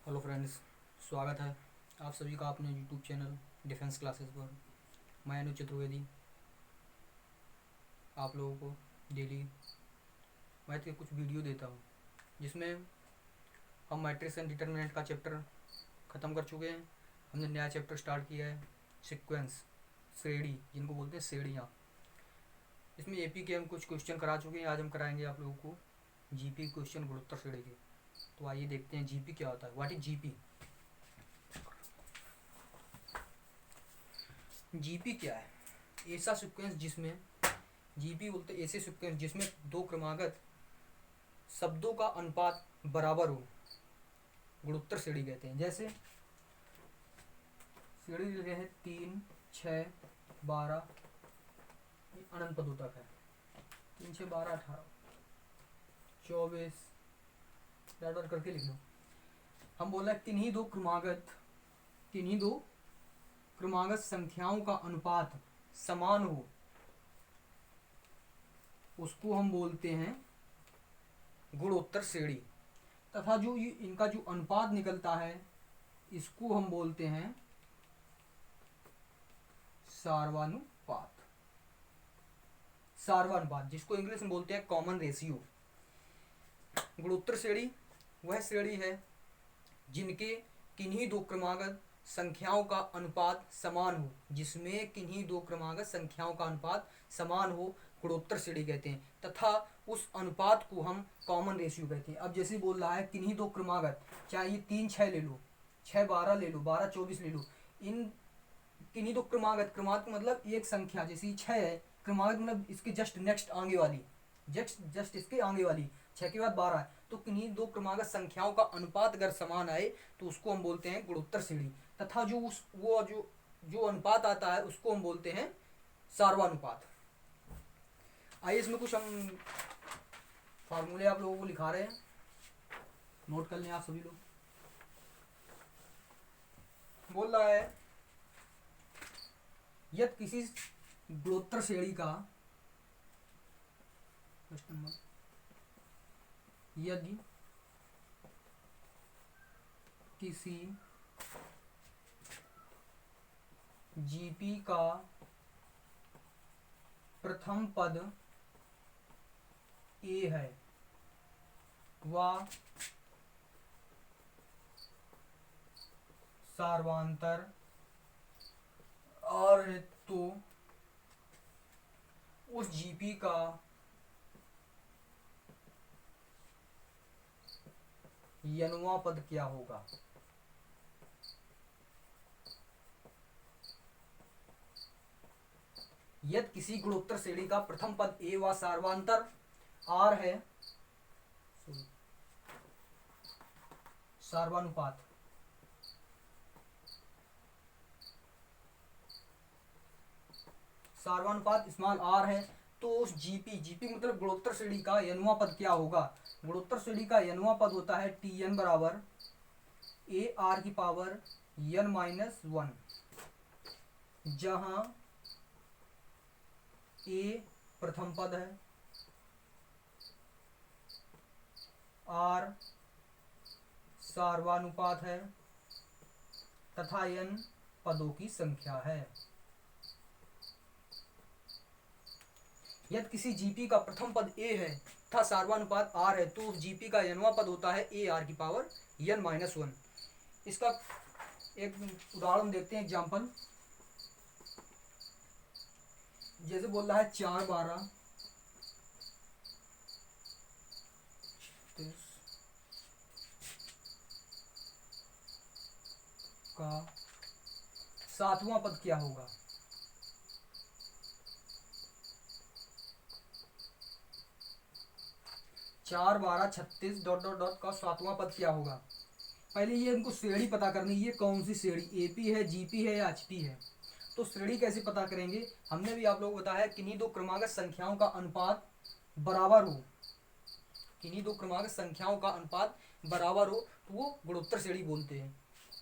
Hello friends, स्वागत है आप सभी का अपने यूट्यूब चैनल डिफेंस क्लासेस पर। मैं अनुज चतुर्वेदी आप लोगों को डेली मैथ के कुछ वीडियो देता हूँ, जिसमें हम मैट्रिक्स एंड डिटर्मिनेंट का चैप्टर ख़त्म कर चुके हैं। हमने नया चैप्टर स्टार्ट किया है, सीक्वेंस, श्रेणी, जिनको बोलते हैं श्रेणियाँ। इसमें एपी के हम कुछ क्वेश्चन करा चुके हैं। आज हम कराएंगे आप लोगों को जीपी क्वेश्चन गुणोत्तर श्रेणी के। तो आइए देखते हैं जीपी क्या होता है। What is GP? जीपी क्या है? ऐसा सीक्वेंस जिसमें जीपी बोलते हैं ऐसे सीक्वेंस जिसमें दो क्रमागत शब्दों का अनुपात बराबर हो, गुणोत्तर श्रेणी कहते हैं। जैसे श्रेणी लिखे हैं 3, 6, 12, अनंत पदों तक है। 3, 6, 12, 18, 24 डॉट करके लिख लो। हम बोल रहे हैं किन्हीं दो क्रमागत संख्याओं का अनुपात समान हो, उसको हम बोलते हैं गुणोत्तर श्रेणी। तथा जो इनका जो अनुपात निकलता है, इसको हम बोलते हैं सार्वानुपात। सार्वानुपात जिसको इंग्लिश में बोलते हैं कॉमन रेशियो। गुणोत्तर श्रेणी वह श्रेणी है जिनके किन्हीं दो क्रमागत संख्याओं का अनुपात समान हो, जिसमें किन्हीं दो क्रमागत संख्याओं का अनुपात समान हो, गुणोत्तर श्रेणी कहते हैं। तथा उस अनुपात को हम कॉमन रेशियो कहते हैं। अब जैसे बोल रहा है किन्हीं दो क्रमागत, चाहे ये 3, 6 ले लो, 6, 12 ले लो, 12, 24 ले लो, इन किन्हीं दो क्रमागत, क्रमागत मतलब एक संख्या, जैसे 6 है, क्रमागत मतलब इसके जस्ट नेक्स्ट आगे वाली, जस्ट इसके आगे वाली, 6 के बाद 12 है। तो किन्हीं दो क्रमागत संख्याओं का अनुपात अगर समान आए तो उसको हम बोलते हैं गुणोत्तर श्रेणी। तथा जो अनुपात आता है उसको हम बोलते हैं सार्वानुपात। आइए इसमें कुछ हम फार्मूले आप लोगों को लिखा रहे हैं, नोट कर लें आप सभी लोग। बोल रहा है यदि किसी गुणोत्तर श्रेणी का यदि किसी जीपी का प्रथम पद ए है व सार्वांतर और है, तो उस जीपी का यनवा पद क्या होगा? यदि किसी गुणोत्तर श्रेणी का प्रथम पद ए व सार्वांतर आर है, सार्वानुपात, सार्वानुपात स्मॉल आर है, तो उस जीपी मतलब गुणोत्तर श्रेणी का यनवा पद क्या होगा? गुणोत्तर श्रेणी का यनवा पद होता है टी एन बराबर ए आर की पावर n-1, जहां ए प्रथम पद है, आर सार्वानुपात है तथा n पदों की संख्या है। यदि किसी जीपी का प्रथम पद ए है तथा सार्वानुपात आर है, तो उस जीपी का यनवा पद होता है ए आर की पावर n-1। इसका एक उदाहरण देखते हैं, एग्जाम्पल। जैसे बोल रहा है 4, 12, का सातवां पद क्या होगा? 4, 12, 36 डॉट डॉट डॉट का सातवां पद क्या होगा? पहले ये इनको श्रेणी पता करनी, ये कौन सी श्रेणी, एपी है, जीपी है या एचपी है। तो श्रेणी कैसे पता करेंगे? हमने भी आप लोगों को बताया किन्हीं दो क्रमागत संख्याओं का अनुपात बराबर हो, किन्हीं दो क्रमागत संख्याओं का अनुपात बराबर हो तो वो गुणोत्तर श्रेणी बोलते हैं।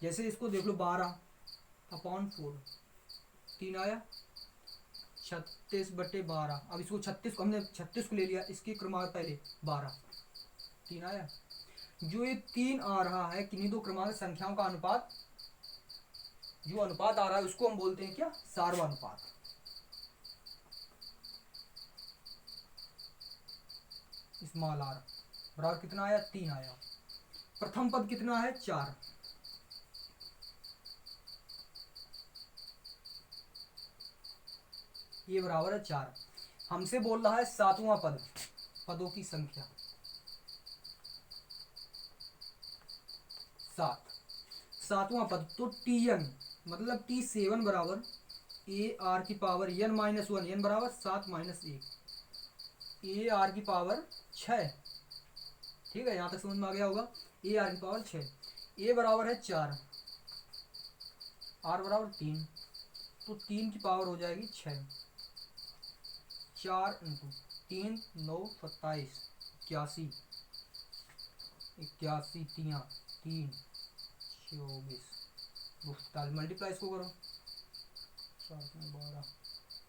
जैसे इसको देख लो, 12/4, 3 आया, 36/12। अब इसको 36 को हमने 36 को ले लिया, इसकी क्रमागत पहले 12, 3 आया। जो ये 3 आ रहा है किन्हीं दो क्रमांक संख्याओं का अनुपात, जो अनुपात आ रहा है उसको हम बोलते हैं क्या, सार्वनुपात। स्मॉल आर बराबर कितना आया, 3 आया। प्रथम पद कितना है, 4। ये बराबर है 4। हमसे बोल रहा है सातवां पद, पदों की संख्या 7। सातवां पद तो Tn मतलब T7 बराबर AR की पावर n-1, n बराबर 7 माइनस 1, AR की पावर 6। ठीक है, यहाँ तक समझ में आ गया होगा। AR की पावर 6, A बराबर है 4, R बराबर 3, तो 3 की पावर हो जाएगी 6। 4 इंटू 3 9 27, 81, 81 3 3 24 45, मल्टीप्लाई इसको करो, 7 में 12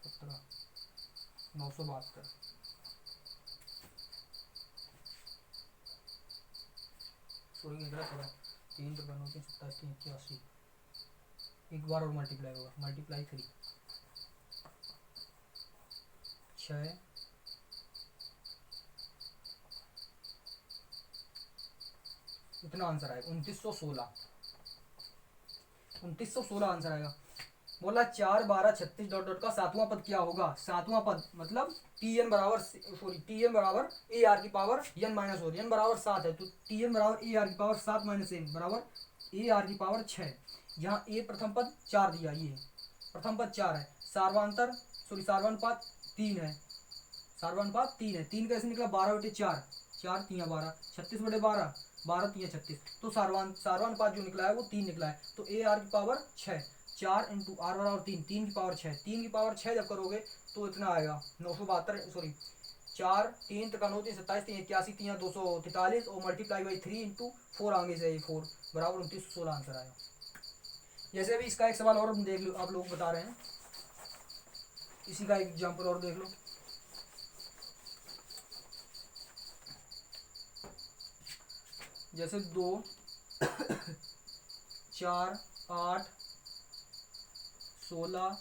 17 972। सॉरी गलत हो रहा है, 3 तो 9 3 27 3 81, एक बार और मल्टीप्लाई होगा, मल्टीप्लाई 3 6 इतना आंसर आएगा 2916, 2916 आंसर आएगा। बोला 4 12 36 डॉट डॉट का सातवां पद क्या होगा, सातवां पद मतलब Tn बराबर, सॉरी Tn बराबर AR की पावर n-1, n बराबर 7 है, तो Tn बराबर AR की पावर 7 माइनस 1 बराबर AR की पावर 6। यहाँ A प्रथम पद 4 दिया, ये प्रथम पद 4 है, सार्वांतर सॉरी सार्वानुपात 3 है, सार्वानुपात 3 है। 3 कैसे निकला, 12/4, 4 3 12, 36/12, 12 3 36, तो सार्वानुपात जो निकला है वो 3 निकला है, तो AR की पावर 6। 4 इंटू R बराबर 3, 3 की पावर 6, 3 की पावर 6 जब करोगे तो इतना आएगा 972, सॉरी 4 3 का 9 3 27 3 81 3 243, और मल्टीप्लाई बाई 3 इंटू 4 आगे से 4 बराबर 2916 आंसर आएगा। जैसे अभी इसका एक सवाल और देख लो, आप लोग बता रहे हैं, इसी का एक एग्जाम्पल और देख लो। जैसे 2 4 8 16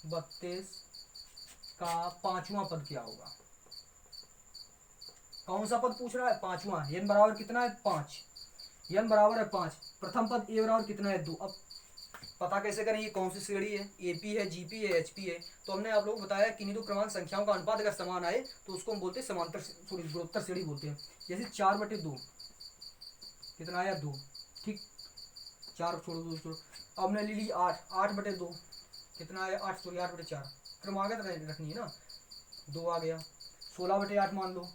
32 का पांचवा पद क्या होगा। कौन सा पद पूछ रहा है, पांचवा। n बराबर कितना है, 5, n बराबर है 5। प्रथम पद a बराबर कितना है, 2। अब पता कैसे करें ये कौन सी श्रेणी है, AP है, GP है, HP है। तो हमने आप लोग बताया किन्हीं दो क्रमांक संख्याओं का अनुपात अगर समान आए तो उसको हम बोलते हैं समांतर, सॉरी गुणोत्तर श्रेणी बोलते हैं। जैसे 4/2 कितना आया, 2। ठीक, 4 छोड़ो 2 छोड़ो, अब हमने ले ली 8, 8/2 कितना आया, 8 सॉरी 8/4, क्रमागत रखनी है ना, 2 आ गया। 16/8 मान लो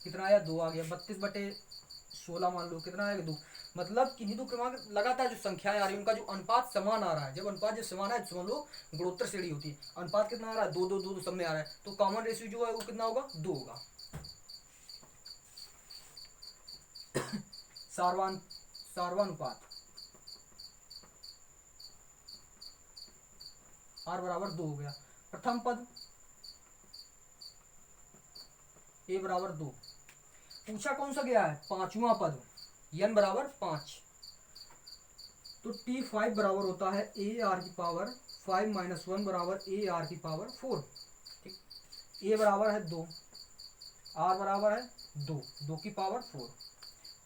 कितना आया, 2 आ गया। 32/16 मान लो कितना आएगा, 2। मतलब किन्हीं दो क्रमांक लगातार जो संख्याएं आ रही है उनका जो अनुपात समान आ रहा है, जब अनुपात जब समान है तो समझ लो गुणोत्तर श्रेणी होती है। अनुपात कितना आ रहा है, 2 2 2 सब में आ रहा है, तो कॉमन रेशियो जो है वो कितना होगा, 2 होगा। सार्वानुपात R बराबर 2 हो गया। प्रथम पद A बराबर 2, पूछा कौन सा गया है, पांचवा पद n बराबर 5, तो T5 बराबर होता है AR की पावर 5 माइनस 1 बराबर AR की पावर 4। ठीक, A बराबर है 2, R बराबर है 2, 2 की पावर 4,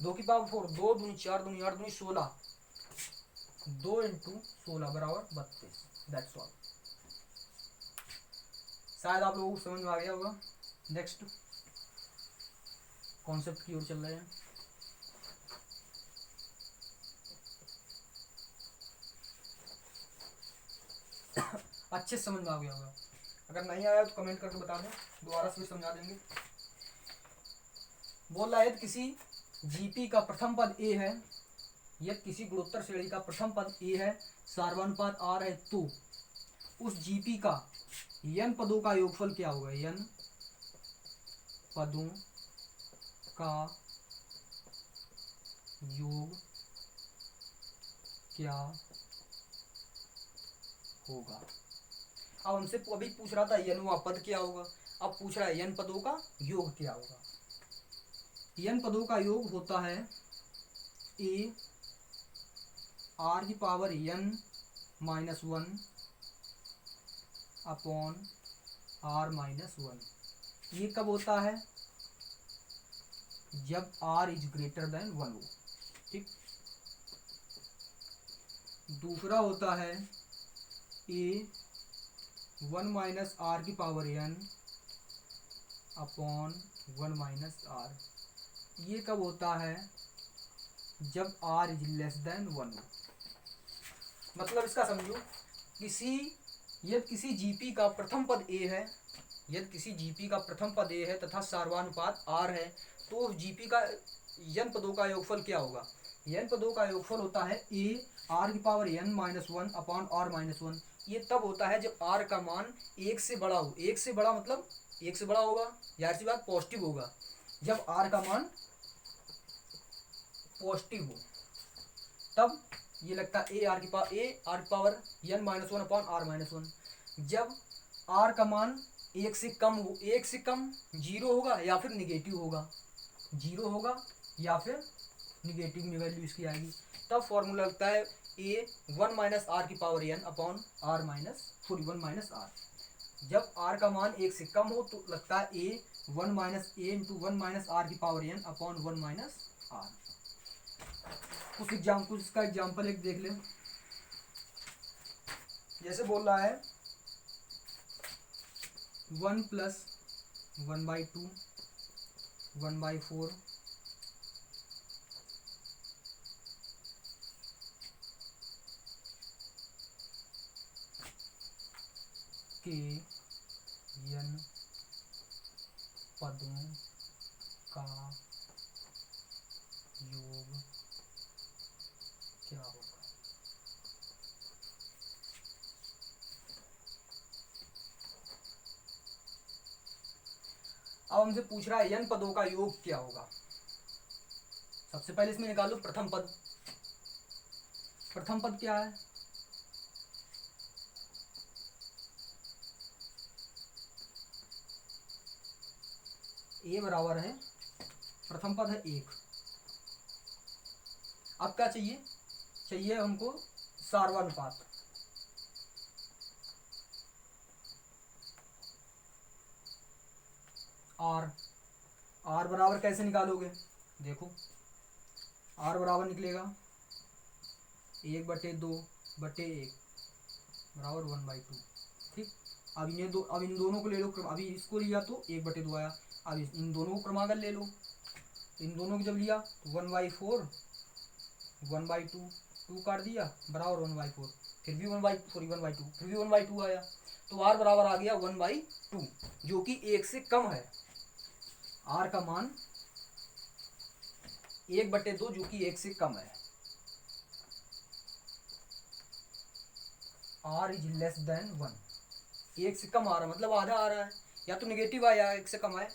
2 की पावर 4, 2 दूनी 4 दूनी 8 दूनी 16, 2 इंटू 16 बराबर 32। That's all. शायद आप लोगों को समझ में आ गया होगा। नेक्स्ट कॉन्सेप्ट की ओर चल रहे हैं। अच्छे समझ में आ गया होगा, अगर नहीं आया तो कमेंट करके बता दें, दोबारा से समझा देंगे। बोल रहा है किसी GP का प्रथम पद A है, यदि किसी गुणोत्तर श्रेणी का प्रथम पद A है, सार्वनुपात R है, तो उस GP का n पदों का योगफल क्या होगा, n पदों का योग क्या होगा। अब हमसे अभी पूछ रहा था n वां पद क्या होगा, अब पूछ रहा है n पदों का योग क्या होगा। n पदों का योग होता है a r की power n minus one upon r minus one. ये कब होता है? जब r is greater than one हो। ठीक। दूसरा होता है a वन माइनस r की power n upon one minus r। ये कब होता है? जब r is less than one हो। मतलब इसका समझो, यदि किसी जीपी का प्रथम पद a है, यदि किसी जीपी का प्रथम पद a है तथा सार्वनुपात r है, तो जीपी का n पदों का योगफल क्या होगा? n पदों का योगफल होता है a r की power n minus one upon r minus one. ये तब होता है जब r का मान एक से बड़ा हो। एक से बड़ा मतलब एक से बड़ा होगा, जाहिर सी बात पॉजिटिव होगा। जब r का मान पॉजिटिव हो तब ये लगता है a r की power n minus one upon r minus one. जब r का मान एक से कम हो, एक से कम जीरो होगा या फिर निगेटिव होगा, जीरो होगा या फिर निगेटिव में वैल्यू इसकी आएगी, तब फॉर्मूला लगता है a वन माइनस आर की power n upon r minus one minus r। जब r का मान एक से कम हो तो लगता है a one minus a into one minus R की power n upon one minus r। कुछ इसका एग्जाम्पल एक देख लें। जैसे बोल रहा है one plus one by two one by four के n पदों का योग क्या होगा? अब हमसे पूछ रहा है n पदों का योग क्या होगा। सबसे पहले इसमें निकालो प्रथम पद। प्रथम पद क्या है? a बराबर है, प्रथम पद है एक। अब क्या चाहिए? चाहिए हमको सार्वनुपात। r बराबर कैसे निकालोगे? देखो r बराबर निकलेगा एक बटे दो बटे एक बराबर वन बाई टू। ठीक। अब इन दोनों को ले लो। अभी इसको लिया तो एक बटे दो आया। अब इन दोनों को क्रमागल ले लो। इन दोनों को जब लिया तो one by four one by two, two काट दिया बराबर वन बाई फोर, फिर भी वन बाई टू, फिर भी वन बाई टू आया। तो r बराबर आ गया वन बाई टू, जो कि एक से कम है। r का मान एक बटे दो, जो कि एक से कम है। r is less than one. एक से कम आ रहा मतलब आधा आ रहा है, या तो निगेटिव आया एक से कम आए,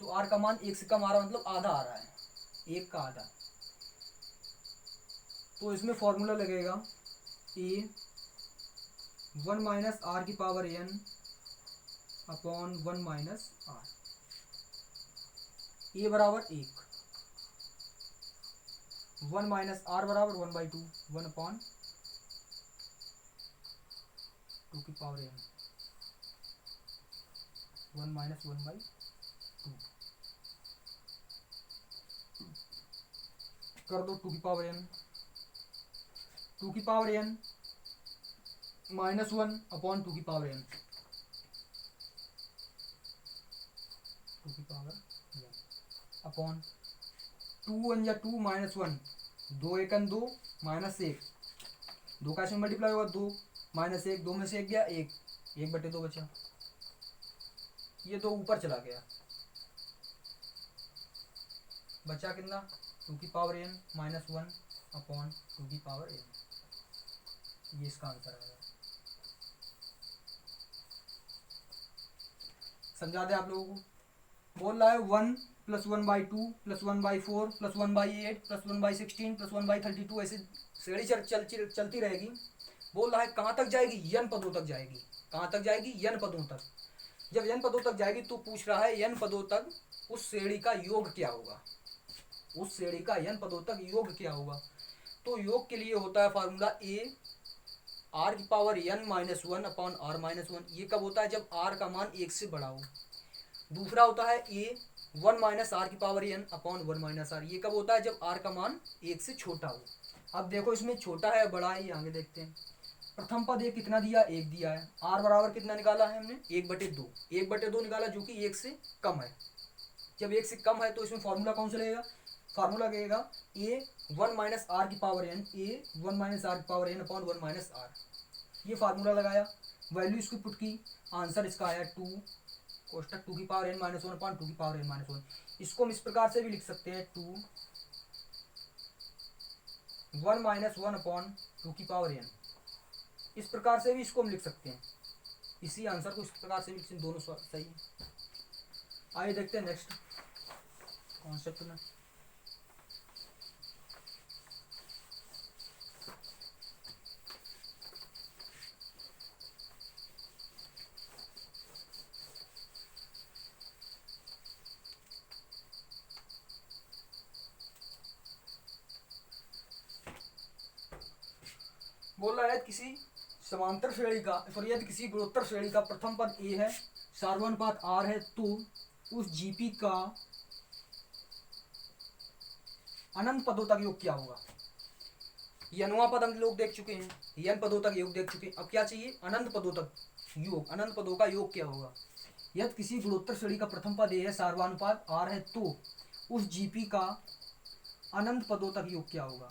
तो r का मान एक से कम आ रहा मतलब आधा आ रहा है, एक का आधा। तो इसमें फॉर्मूला लगेगा a वन माइनस आर की power n upon one minus R. a बराबर एक, वन माइनस आर बराबर one by two, one upon two की power n, one minus one by two. कर दो टू की पावर n, टू की power n minus one upon two की power n, two की power n upon two one या two minus one, दो एकन दो माइनस एक, दो का इसमें मल्टीप्लाई होगा दो माइनस एक, दो में से एक गया एक, एक बटे दो बचा। ये दो ऊपर चला गया, बचा कितना? टू की power n minus one upon two की पावर n। ये इसका आंसर आएगा। समझा दे आप लोगों को। बोल रहा है one plus one by two plus one by four plus one by eight plus one by sixteen plus one by 32, ऐसे श्रेणी चलती रहेगी। बोल रहा है कहाँ तक जाएगी? n पदों तक जाएगी। कहाँ तक जाएगी? n पदों तक। जब n पदों तक जाएगी तो पूछ रहा है n पदों तक उस श्रेणी का योग क्या होगा, उस श्रेणी का n पदों तक योग क्या होगा। तो योग के लिए होता है फार्मूला a r की power n minus one upon r minus one. ये कब होता है, जब r का मान 1 से बड़ा हो। दूसरा होता है a 1 माइनस आर की power n upon 1 minus R. ये कब होता है, जब r का मान 1 से छोटा हो। अब देखो इसमें छोटा है बड़ा है, ये आगे देखते हैं। प्रथम पद एक कितना दिया, 1 दिया है। r बराबर कितना निकाला है हमने, 1/2। 1/2 निकाला जो कि 1 से कम है। जब 1 से कम है तो इसमें फार्मूला कौन सा लगेगा, फार्मूला लगेगा a 1 माइनस आर की power n, a 1 minus R की power n upon 1 minus R. ये फार्मूला लगाया, वैल्यू इसकी पुट की, आंसर इसका आया 2 कोष्टक 2 की power n minus one upon 2 की पावर n माइनस वन। इसको हम इस प्रकार से भी लिख सकते हैं 2 1 माइनस वन अपॉन 2 की पावर n। इस प्रकार से भी इसको हम लिख सकते हैं, इसी आंसर को इस प्रकार से भी लिख सकते हैं, दोनों सही है। आइए देखते हैं नेक्स्ट कॉन्सेप्ट में। बोल रहा है किसी समांतर श्रेणी का, यदि किसी गुणोत्तर श्रेणी का प्रथम पद a है, सार्वनुपात r है, तो उस जीपी का अनंत पदों तक योग क्या होगा। यनवा पद हम लोग देख चुके हैं, यन पदों तक योग देख चुके हैं। अब क्या चाहिए, अनंत पदों तक योग, अनंत पदों का योग क्या होगा। यदि किसी गुणोत्तर श्रेणी का प्रथम पद a है, सार्वनुपात r है, तो उस जीपी का अनंत पदों तक योग क्या होगा।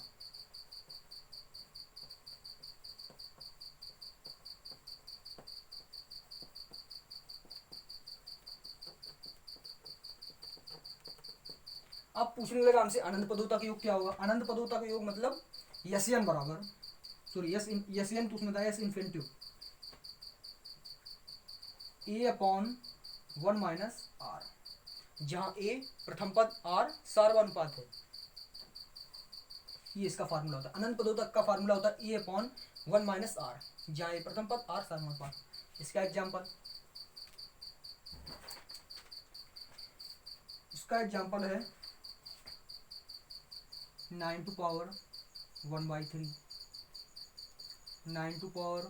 अब पूछने लगा हमसे अनंत पदों तक योग क्या होगा। अनंत पदों तक योग मतलब यस बराबर, सॉरी यस एन तो उसमें था S infinity A upon 1 minus R, जहाँ ए प्रथम पद, आर सार्वनुपात है। ये इसका फार्मूला होता है, अनंत पदों तक का फार्मूला होता है ए अपॉन 1 माइनस आर, जहाँ ए प्रथम पद, आर सार्वनुपात। इसका एग्जाम्पल, इसका एग्जाम्पल है 9 to power 1/3, 9 to power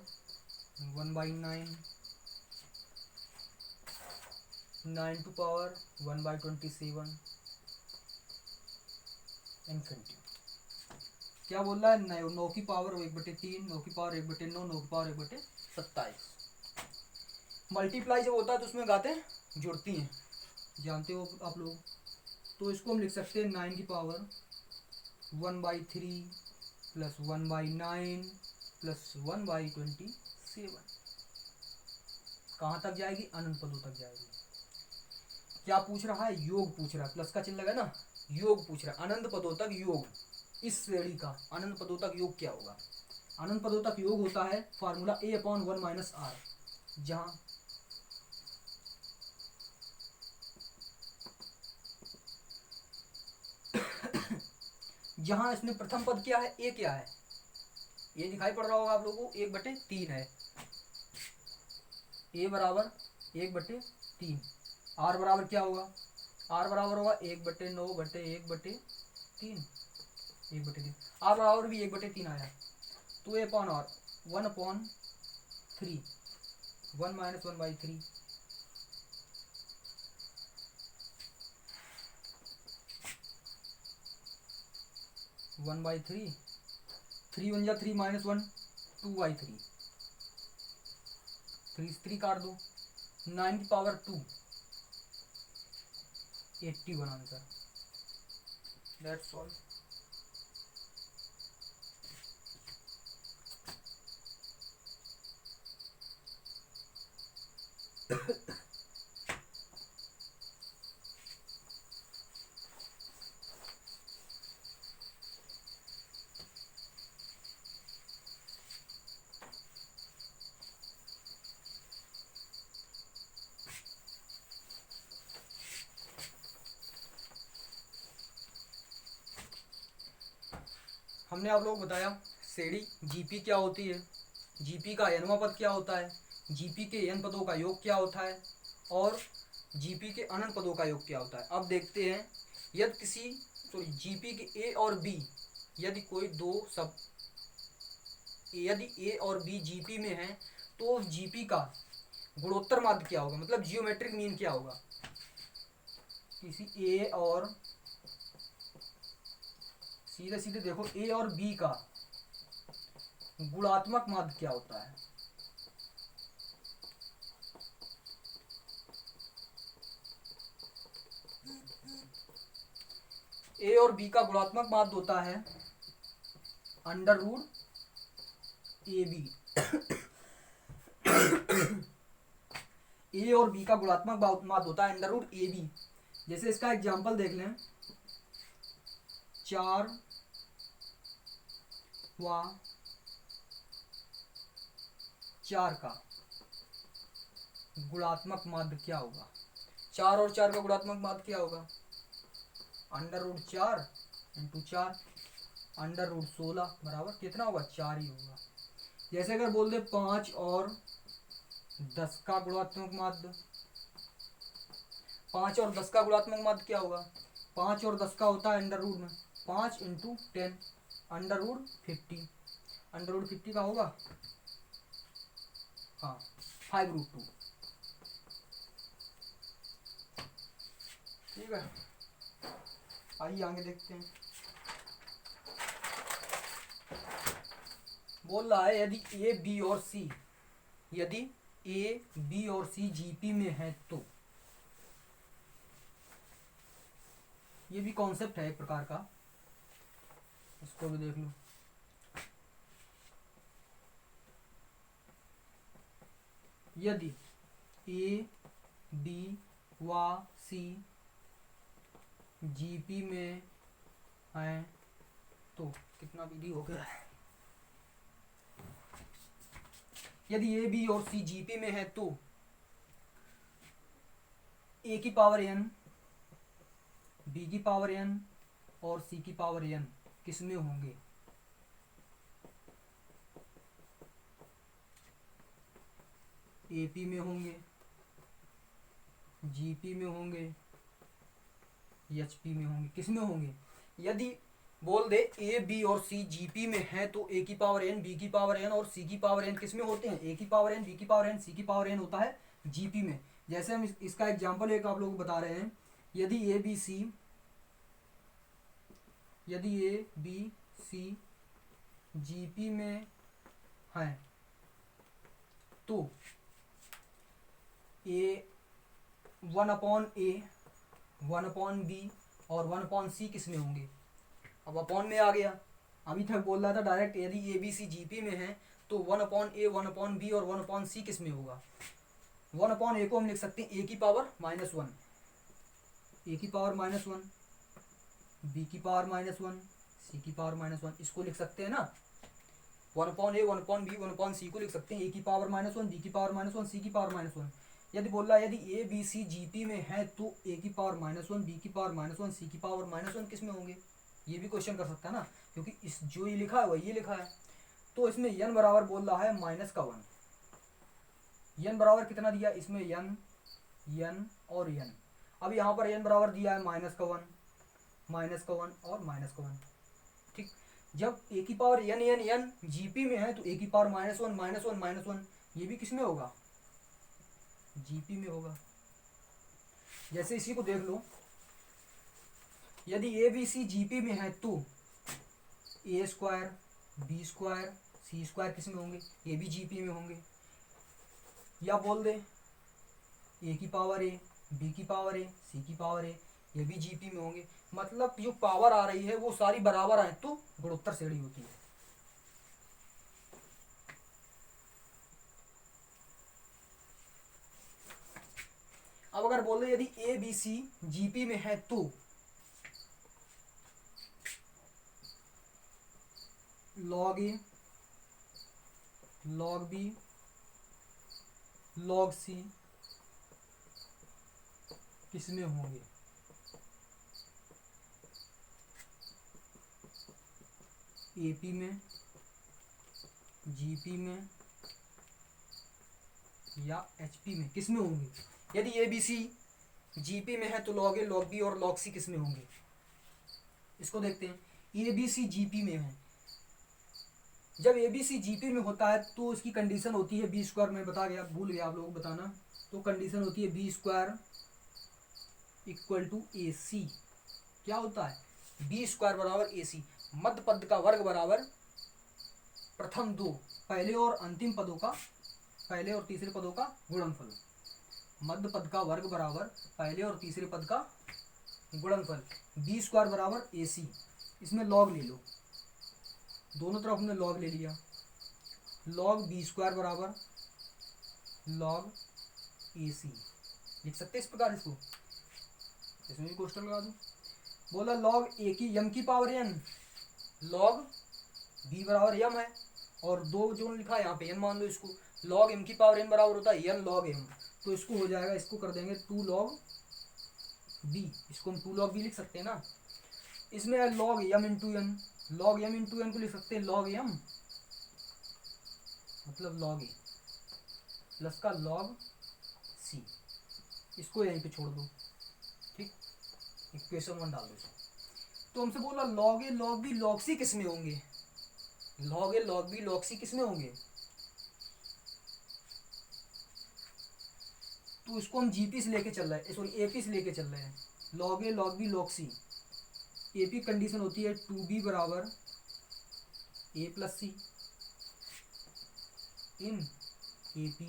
1/9, 9 to power 1/27 infinity. क्या बोल रहा है, 9 की पावर 1/3, 9 की पावर 1/9, 9 की पावर 1/27। मल्टीप्लाई जब होता है तो उसमें गाते जुड़ती हैं, जानते हो आप लोग। तो इसको हम लिख सकते हैं 9 की पावर 1/3 प्लस 1/9 प्लस 1/27। कहाँ तक जाएगी, अनंत पदों तक जाएगी। क्या पूछ रहा है, योग पूछ रहा है, प्लस का चिन्ह लगा ना, योग पूछ रहा है, अनंत पदों तक योग। इस श्रेणी का अनंत पदों तक योग क्या होगा। अनंत पदों तक योग होता है formula a upon 1 minus R, जहां जहां इसमें प्रथम पद क्या है, a क्या है, ये दिखाई पड़ रहा होगा आप लोगों को, 1/3 है। a बराबर 1/3, r बराबर क्या होगा, r बराबर होगा 1/9/1/3, 1/3, r बराबर भी 1/3 आया। तो a upon r 1/3, 1 minus 1/3, one by three, 3 1 जा 3 माइनस 1 2/3, 3 काट दो, 9 की पावर 2 81 आंसर। That's all. हमने आप लोग बताया श्रेणी जीपी क्या होती है, जीपी का एनवा पद क्या होता है, जीपी के एन पदों का योग क्या होता है, और जीपी के अनंत पदों का योग क्या होता है। अब देखते हैं, जीपी के ए और बी, यदि कोई दो सब यदि ए और बी जीपी में है तो जीपी का गुणोत्तर माध्य क्या होगा, मतलब जियोमेट्रिक मीन क्या होगा। किसी ए और सीधे सीधे देखो, ए और बी का गुणात्मक माध्य क्या होता है। ए और बी का गुणात्मक माध्य होता है अंडर रूट ए बी। ए और बी का गुणात्मक माध्य होता है अंडर रूट ए बी। जैसे इसका एग्जांपल देख लें, 4 व 4 का गुणात्मक माध्य क्या होगा। 4 और 4 का गुणात्मक माध्य क्या होगा, under root 4 into 4 under root 16 बराबर कितना होगा, 4 ही होगा। जैसे अगर बोल दे 5 और 10 का गुणात्मक माध्य, 5 और 10 का गुणात्मक माध्य क्या होगा, 5 और 10 का होता है अंडर रूट में 5 into 10 under root 50, under root 50 का होगा हाँ 5 रूट 2। ठीक है, आइए आगे देखते हैं। बोल रहा है यदि ए बी और सी, यदि ए बी और सी जीपी में है तो, ये भी कॉन्सेप्ट है एक प्रकार का, इसको भी देख लो। यदि ए बी व सी जीपी में है तो, कितना विधि हो गया है। यदि ए बी और सी जीपी में है तो ए की पावर एन, बी की पावर एन और सी की पावर एन किस में होंगे, एपी में होंगे, जीपी में होंगे, एचपी में होंगे, किस में होंगे। यदि बोल दे ए बी और सी जीपी में है तो ए की पावर एन, बी की पावर एन और सी की पावर एन किस में होते हैं, ए की पावर एन, बी की पावर एन, सी की पावर एन होता है जीपी में। जैसे हम इसका एग्जांपल एक आप लोगों को बता रहे हैं, यदि ए बी सी, यदि ए बी सी जीपी में है तो ए 1/a 1/b और 1/c किस में होंगे। अब अपॉन में आ गया, अभी तक बोल रहा था डायरेक्ट, यदि ए बी सी जीपी में है तो 1/a 1/b और 1/c किस में होगा। 1/a को हम लिख सकते हैं ए की पावर -1, ए की पावर -1, बी की पावर -1, सी की पावर -1, इसको लिख सकते हैं ना। 1/a 1/b 1/c को लिख सकते हैं ए की पावर -1, बी की पावर -1, सी की पावर -1। यदि बोल रहा है यदि ए बी सी जीपी में है तो ए की पावर -1, बी की पावर -1, सी की पावर -1 किस में होंगे। ये भी क्वेश्चन कर सकता है ना, क्योंकि इस जो ये लिखा है वही ये लिखा है। तो इसमें n बराबर बोल रहा है -1, n बराबर कितना दिया इसमें, n और n। अब यहाँ पर n बराबर दिया है -1 और -1। ठीक, जब ए की पावर n जीपी में है तो ए की पावर -1 ये भी किस में होगा, जीपी में होगा। जैसे इसी को देख लो, यदि ए बी सी जीपी में है तो ए स्क्वायर, बी स्क्वायर, सी स्क्वायर किस में होंगे, ए भी जीपी में होंगे। या बोल दे ए की पावर ए, बी की पावर ए, सी की पावर ए, ये भी जीपी में होंगे। मतलब जो पावर आ रही है वो सारी बराबर आए तो गुणोत्तर श्रेणी होती है। अब अगर बोल दे यदि ए बी सी जीपी में है तो log A, log B, log सी किस में होंगे, एपी में, जीपी में या एचपी में किस में होंगे। यदि ए बी सी जीपी में है तो लॉग ए लॉग बी और लॉग सी किस में होंगे? इसको देखते हैं। ए बी सी जीपी में है। जब ए बी सी जीपी में होता है तो इसकी कंडीशन होती है बी स्क्वायर, मैं बता गया, भूल गया आप लोगों को बताना। तो कंडीशन होती है बी स्क्वायर इक्वल टू ए सी। क्या होता है? बी स्क्वायर बराबर ए सी, मध्य पद का वर्ग बराबर प्रथम दो पहले और अंतिम पदों का, पहले और तीसरे पदों का गुणनफल। मध्य पद का वर्ग बराबर पहले और तीसरे पद का गुणनफल। बी स्क्वायर बराबर ए सी, इसमें लॉग ले लो, दोनों तरफ हमने लॉग ले लिया। लॉग बी स्क्वायर बराबर लॉग ए सी लिख सकते हैं इस प्रकार इसको। इसमें भी क्वेश्चन लगा दूं। बोला लॉग ए की यम की पावर एन, लॉग बी बराबर यम है और दो जो लिखा है यहाँ पे एन मान लो इसको। लॉग एम की पावर एन बराबर होता है एन लॉग एम, तो इसको हो जाएगा, इसको कर देंगे 2 लॉग बी, इसको हम 2 लॉग बी लिख सकते हैं ना। इसमें है log M into N, log M into N को लिख सकते हैं लॉग एम मतलब लॉग ए प्लस का लॉग सी, इसको यहीं पे छोड़ दो, ठीक, इक्वेशन 1 डाल दो इसमें। तो हमसे बोला log A log B log सी किस में होंगे? Log A log B log सी किस में होंगे? तो इसको हम जीपी से लेके चल रहे हैं, सॉरी एपी से लेके चल रहे हैं। Log A log B log C, AP condition होती है 2b बराबर A plus C in AP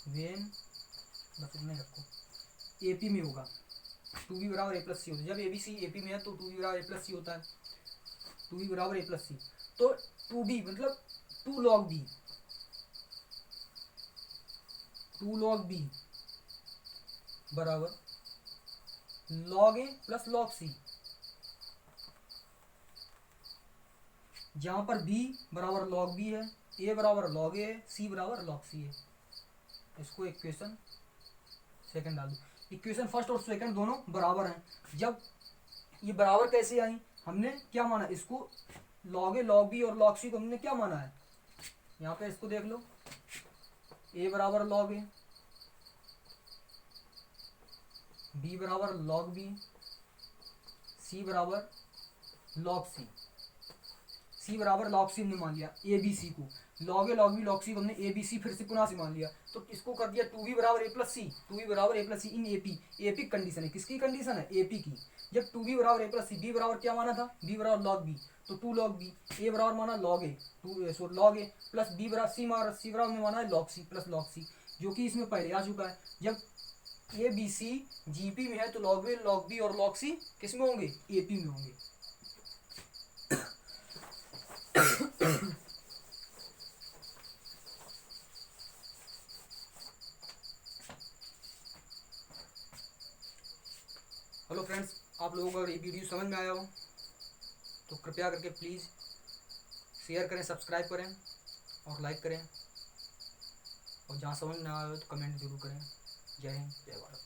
when, बस इतने रखो, एपी में होगा 2b बराबर ए प्लस सी होता है। जब एबीसी एपी में है तो 2b बराबर ए प्लस सी होता है, 2b बराबर ए प्लस सी। तो 2b मतलब 2 लॉग बी, 2 लॉग बी बराबर log A plus log c, जहां पर b बराबर लॉग बी है, a बराबर लॉग ए है, c बराबर लॉग सी है। इसको इक्वेशन सेकंड डाल दो। इक्वेशन फर्स्ट और सेकंड दोनों बराबर हैं। जब ये बराबर कैसे आई? हमने क्या माना इसको, लॉग ए लॉग बी और लॉग सी को हमने क्या माना है? यहाँ पे इसको देख लो, a बराबर लॉग ए, b बराबर लॉग बी, c बराबर लॉग सी, c बराबर लॉग सी हमने मान लिया ए बी सी को। Log A log B log सी को हमने ए बी सी फिर से पुनः से मान लिया, तो इसको कर दिया 2b बराबर ए प्लस सी, 2b बराबर A plus C in AP. AP condition है, किसकी कंडीशन है? एपी की। जब 2b बराबर ए प्लस सी, b बराबर क्या माना था? b बराबर लॉग बी, तो 2 लॉग बी, a बराबर माना log A, 2 log A plus b बराबर सी बराबर में माना है log C plus log c, जो कि इसमें पहले आ चुका है। जब ए बी सी जीपी में है तो लॉग ए लॉग बी और लॉग सी किस में होंगे? एपी में होंगे। हेलो फ्रेंड्स, आप लोगों को अगर ये वीडियो समझ में आया हो तो कृपया करके प्लीज़ शेयर करें, सब्सक्राइब करें और लाइक करें, और जहाँ समझ में ना आए तो कमेंट जरूर करें। जय हिंद, जय भारत।